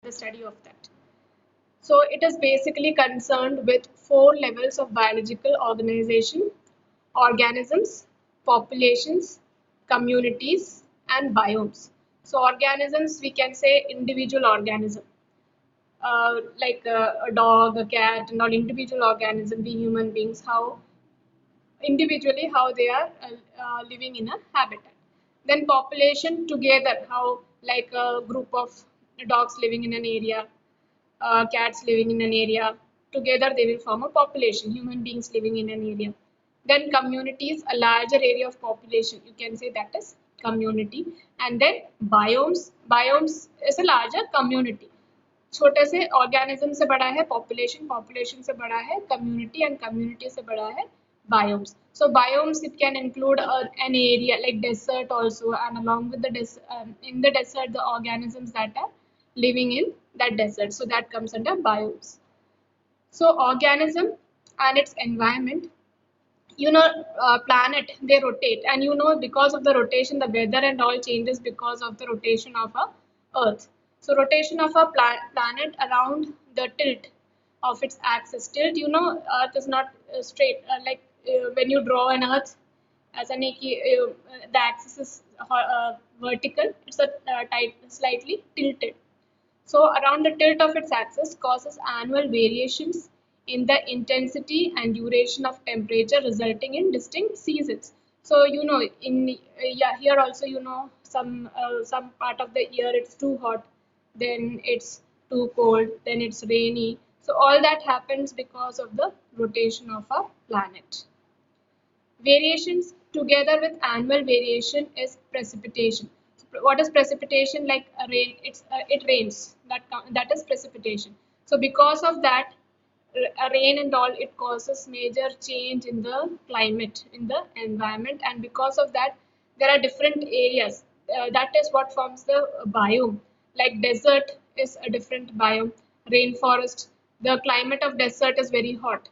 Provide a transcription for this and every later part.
the study of that. So it is basically concerned with four levels of biological organization: organisms, populations, communities, and biomes. So organisms, we can say individual organism, like a dog, a cat, and all individual organism, we human beings, how individually how they are living in a habitat. Then population together, how like a group of dogs living in an area, cats living in an area, together they will form a population, human beings living in an area. Then communities, a larger area of population, you can say that is community. And then biomes, biomes is a larger community. छोटे से organism से बड़ा है population, population से बड़ा है community, and community से बड़ा है biomes. So biomes, it can include an area like desert also, and along with the in the desert the organisms that are living in that desert, so that comes under biomes. So organism and its environment, planet, they rotate, and because of the rotation the weather and all changes because of the rotation of a earth. So rotation of a planet around the tilt of its axis. Tilt, earth is not straight, when you draw an earth as an the axis is vertical, it's a slightly tilted. So around the tilt of its axis causes annual variations in the intensity and duration of temperature, resulting in distinct seasons. So in here also, some part of the year it's too hot, then it's too cold, then it's rainy. So all that happens because of the rotation of our planet. Variations together with annual variation is precipitation. So what is precipitation? Like a rain, it rains. That is precipitation. So because of that, a rain and all, it causes major change in the climate, in the environment, and because of that, there are different areas. That is what forms the biome. Like desert is a different biome. Rainforest, the climate of desert is very hot.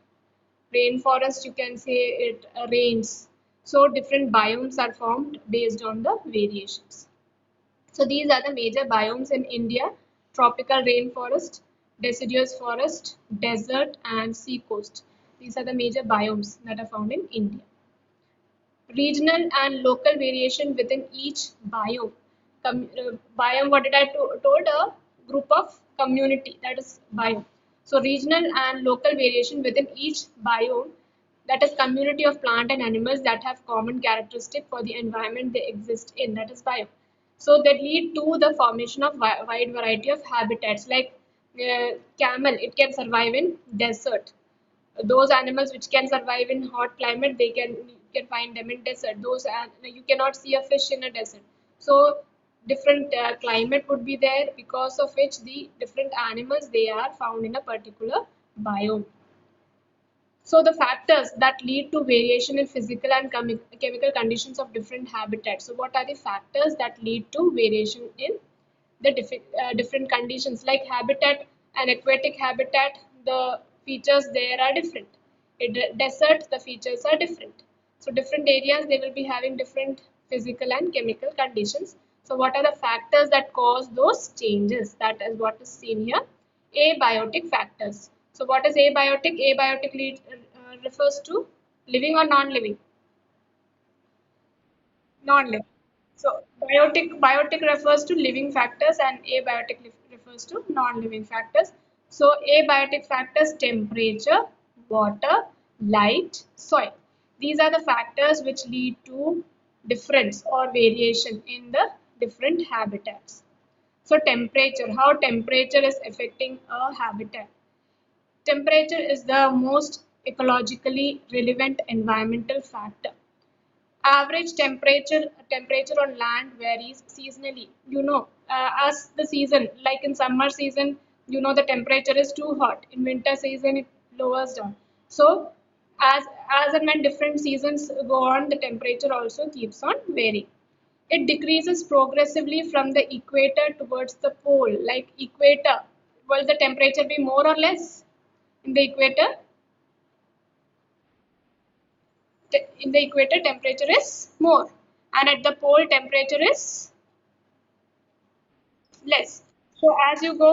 Rainforest, you can say it rains. So different biomes are formed based on the variations. So these are the major biomes in India: tropical rainforest, deciduous forest, desert, and sea coast. These are the major biomes that are found in India. Regional and local variation within each biome. Biome, what did I told? A group of community, that is biome. So regional and local variation within each biome, that is community of plant and animals that have common characteristic for the environment they exist in, that is biome. So they lead to the formation of wide variety of habitats. Like camel, it can survive in desert. Those animals which can survive in hot climate, you can find them in desert. Those you cannot see a fish in a desert. So different climate would be there, because of which the different animals, they are found in a particular biome. So the factors that lead to variation in physical and chemical conditions of different habitats. So what are the factors that lead to variation in the different conditions? Like habitat, and aquatic habitat, the features there are different. In desert, the features are different. So different areas, they will be having different physical and chemical conditions. So what are the factors that cause those changes? That is what is seen here. Abiotic factors. So what is abiotic? Abiotic refers to living or non-living? Non-living. So biotic refers to living factors, and abiotic refers to non-living factors. So abiotic factors: temperature, water, light, soil. These are the factors which lead to difference or variation in the different habitats. So temperature, how temperature is affecting a habitat. Temperature is the most ecologically relevant environmental factor. Average temperature on land varies seasonally. As the season, like in summer season, the temperature is too hot. In winter season, it lowers down. So as and when different seasons go on, the temperature also keeps on varying. It decreases progressively from the equator towards the pole. Like equator, will the temperature be more or less in the equator? In the equator, temperature is more, and at the pole temperature is less. So as you go